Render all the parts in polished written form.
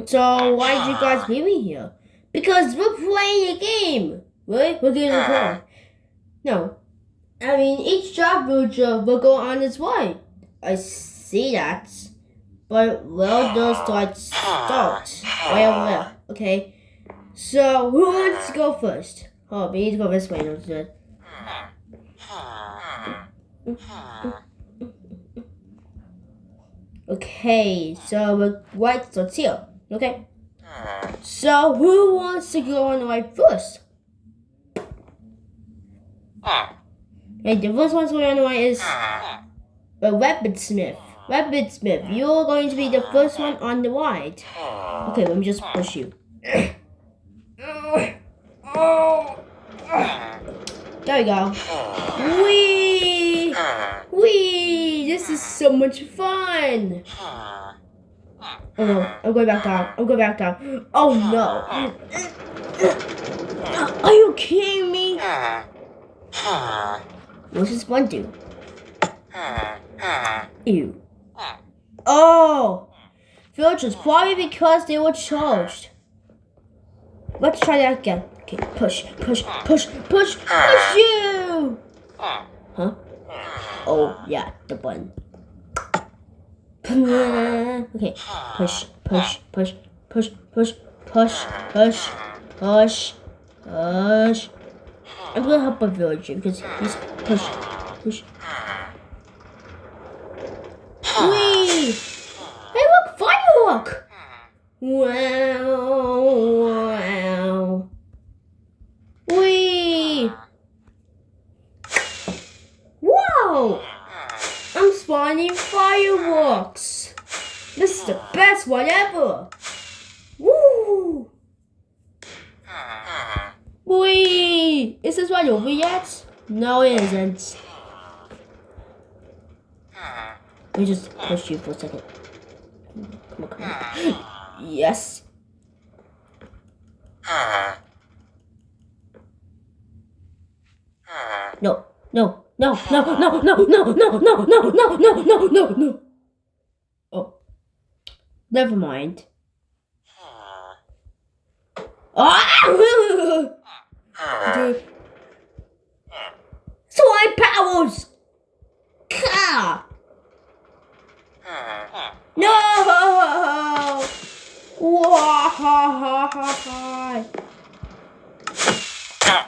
So why did you guys meet me here? Because we're playing a game. Right? We're getting a call. No. I mean, each job villager will go on its way. I see that. But where does that start? Way over there. Okay. So who wants to go first? Oh, we need to go this way. No, good. Okay, so we're right starts here. Okay. So who wants to go on the right first? Okay, the first one to go on the right is a weaponsmith. Weaponsmith, you're going to be the first one on the right. Okay, let me just push you. There we go. Whee! Whee! This is so much fun! Oh no, I'm going back down. I'm going back down. Oh no! Are you kidding me? What's this one do? Ew. Oh! Villagers, probably because they were charged. Let's try that again. Okay, push, push, push, push, push you! Huh? Oh, yeah, the button. Okay, push, push, push, push, push, push, push, push, push. I'm gonna help a villager because he's push, push. Whee! Hey, look, firework! Wow, wow. Whee! Wow! I'm spawning fireworks! This is the best one ever! Woo! Whee! Is this one over yet? No, it isn't. Let me just push you for a second. Come on, come on. Yes. No, no, no, no, no, no, no, no, no, no, no, no, no, no, no. Oh, never mind. Ah! Swine powers! Ka! No!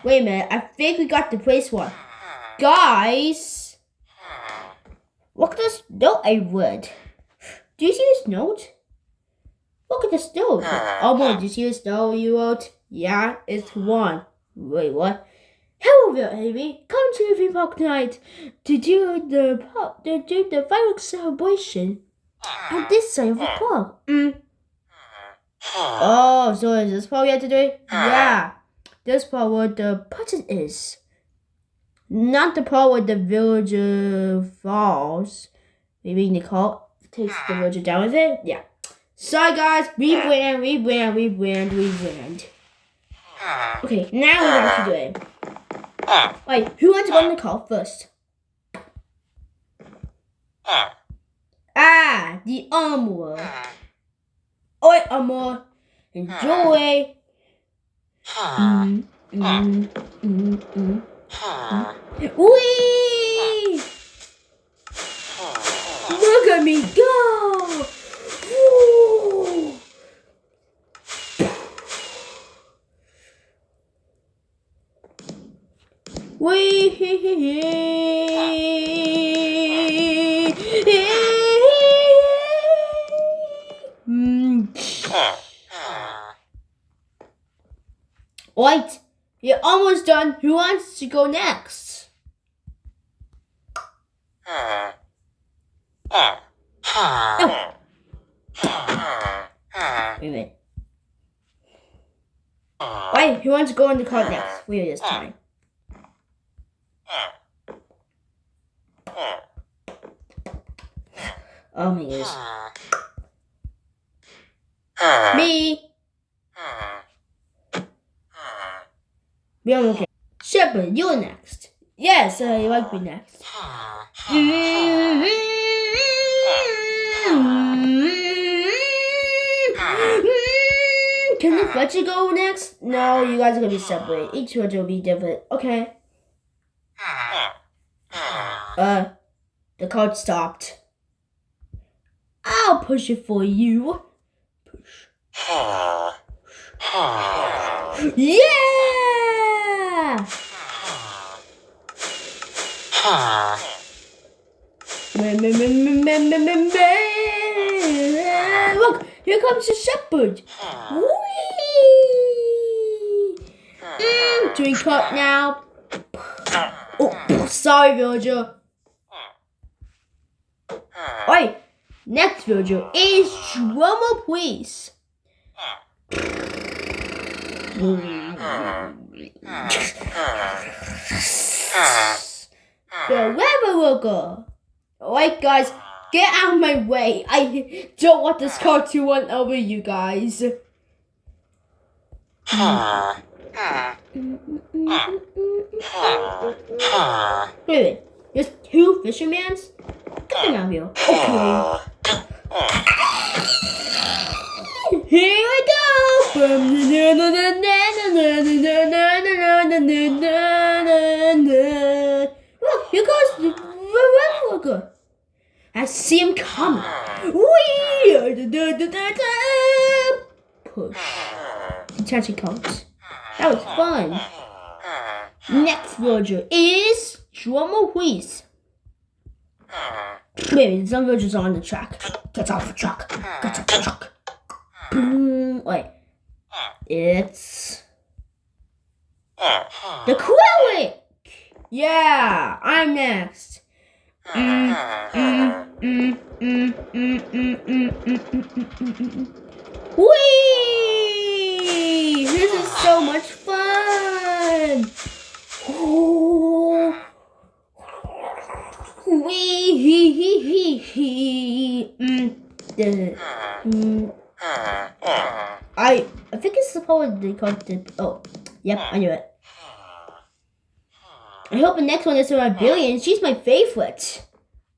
Wait a minute, I think we got the place one. Guys! Look at this note I read. Do you see this note? Look at this note. Oh boy, do you see this note you wrote? Yeah, it's one. Wait, what? Hello there, Amy. Come to the theme park tonight to do the fireworks celebration on this side of the park. Oh, so is this part we have to do? Yeah. This part where the button is. Not the part where the villager falls. Maybe Nicole takes the villager down with it? Yeah. Sorry guys, rebrand. Okay, now we're going to do it. Wait, who wants to go on the call first? The armor. Alright, armor. Enjoy. Whee! Look at me go! Woo! Wait, you're almost done. Who wants to go next? Oh. Wait a minute. Wait, who wants to go in the car next? Wait this time. Oh my goodness. Me. Me, I'm okay. Shepard, you're next. Yes, you like me next. Fletcher go next? No, you guys are gonna be separate. Each villager will be different. Okay. The card stopped. I'll push it for you. Push. Yeah! Look, here comes the shepherd. Whee! Drink up now. Oh, sorry, villager. Alright, next villager is drummer, please. The weather worker. Alright, guys, get out of my way. I don't want this car to run over you guys. Wait, there's two fishermans? Get them out here. Okay. Here we go. Look, here goes the weather worker. I see him coming. Push. Detaching codes. That was fun. Next villager is drummer, please. Wait, some villagers are on the track. Get off the truck. Get off the truck. Wait. It's the Firework. Yeah, I'm next. Whee! This is so much fun. I think it's supposed to be called the. Oh, yep, I knew it. I hope the next one is around Billion. She's my favorite.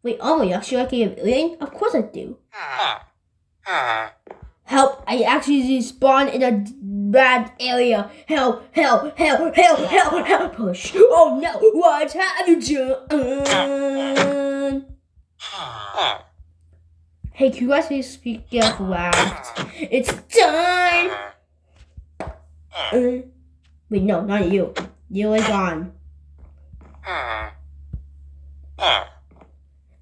Wait, oh, you actually like a Billion? Of course I do. Help! I actually spawned in a bad area. Help! Help! Help! Help! Help! Help! Push! Oh no! What have you done? Hey, can you guys please speak up loud? It's time! Wait, no, not you. You are gone.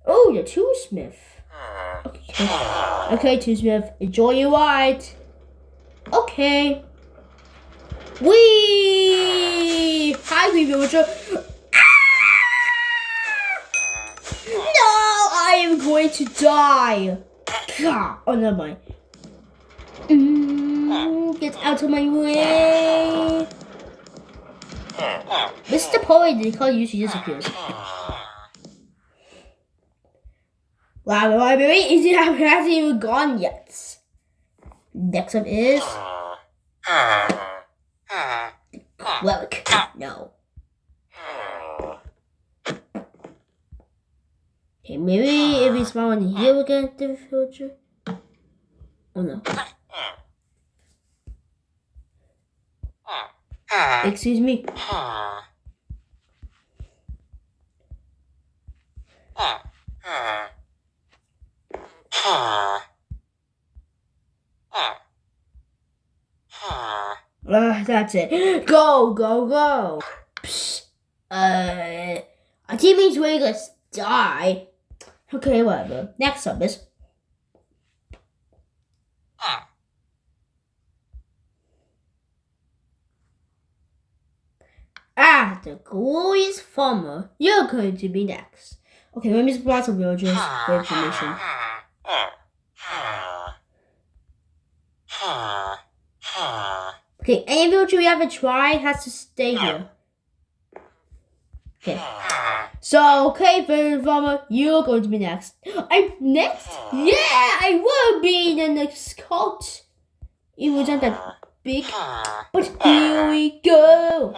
Oh, you're Toolsmith. Okay, Toolsmith, enjoy your ride. Okay. Whee! Hi, villager. No, I am going to die. Oh, never mind. Get out of my way. Mr. Poet, the car usually disappears. Wow, my baby hasn't even gone yet. Next up is Relic. No. Okay, maybe if we spawn in here we get the future. Oh no. Excuse me. That's it. Go, go, go. Psst. Our teammates ready to die. Okay, whatever. Next up is the glorious farmer. You're going to be next. Okay, let me spot some villagers for information. Okay, any villager we haven't tried has to stay here. Okay. So, okay, farmer, you're going to be next. I'm next? Yeah, I will be the next cult. It wasn't that big, but here we go.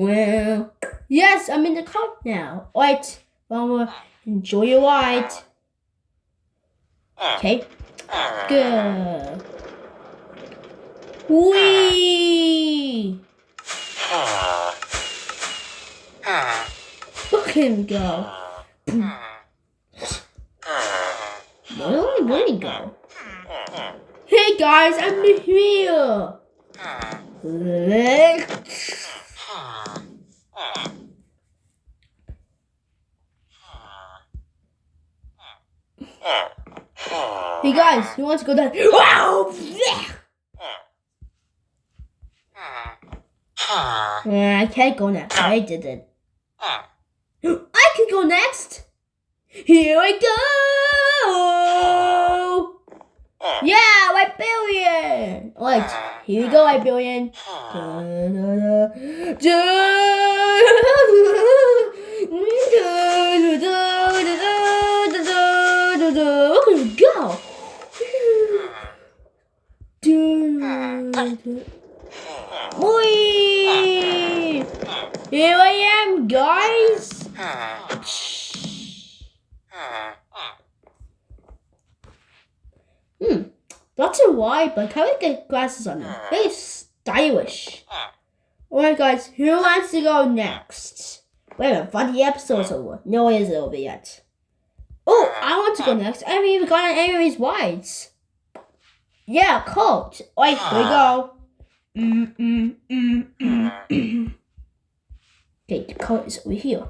Well, yes, I'm in the car now. Alright, well, enjoy your ride. Okay, go. Whee! Look at him go. Where did he go? Hey guys, I'm here. Hey guys, who wants to go down? Wow! I can't go next. I did it. I can go next. Here I go. Yeah, white billion. Alright, here we go, white billion. Look at him go. Whee! Here I am, guys. That's a ride, but can we get glasses on them? Very stylish. Alright, guys, who wants to go next? Wait a minute, but the episode's over. No, it isn't over yet. Oh, I want to go next. I haven't even gone on any of these rides. Yeah, cool. Alright, here we go. Okay, the code is over here.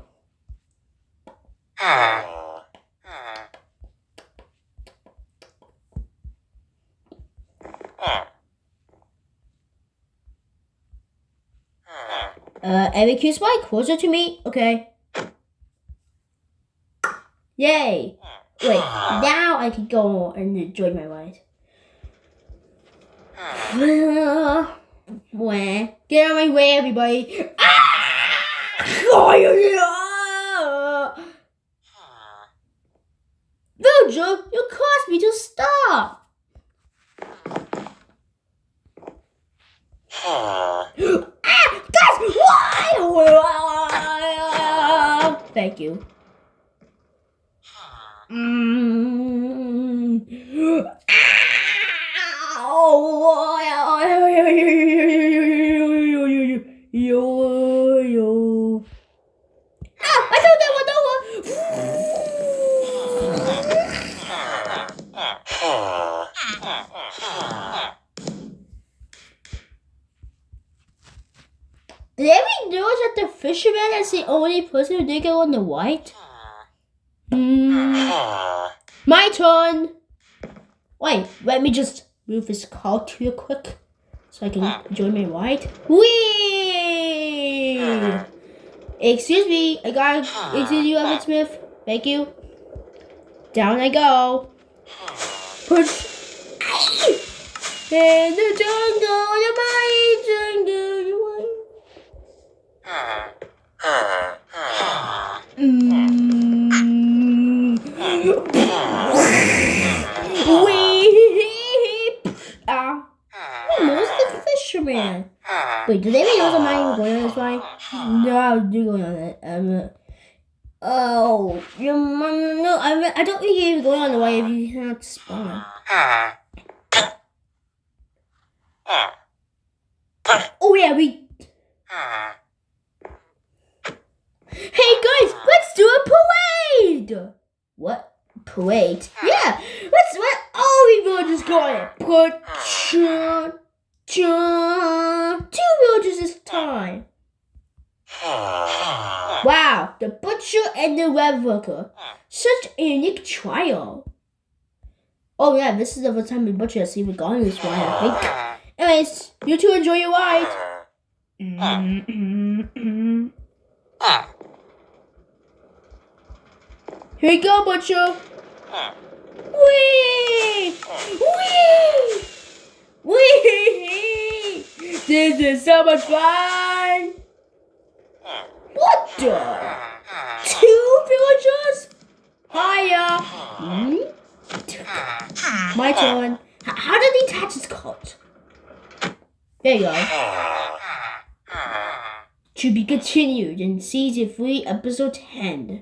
Every Spike, closer to me. Okay. Yay. Wait, now I can go and enjoy my ride. Get out of my way, everybody. Virgil, you caused me to stop. Guys, why? Thank you. I told that one over. Did anyone notice that the fisherman is the only person who didn't go on the white? My turn. Wait, let me just move this car real quick so I can enjoy my ride. Whee! Excuse me, excuse you, Evan Smith. Thank you. Down I go. Push. In the jungle, you're my jungle, you're my... Who's the fisherman? Wait, do they know I'm not even going on this ride? No, I'm going on it. Oh, your mom, no, I don't think you're even going on the ride if you have to spawn. Oh yeah, Hey guys, let's do a parade! What? Parade? Yeah, let's let all the villagers go on it. Two villagers this time. Wow, the butcher and the red worker. Such a unique trio. Oh yeah, this is the first time the butcher has even gone on this ride, I think. Anyways, you two enjoy your ride. Here you go, butcher. Whee! Whee! Whee! This is so much fun. What the? Two villagers? Hiya. My turn. How did he attach his coat? There you go. To be continued in Season 3, Episode 10.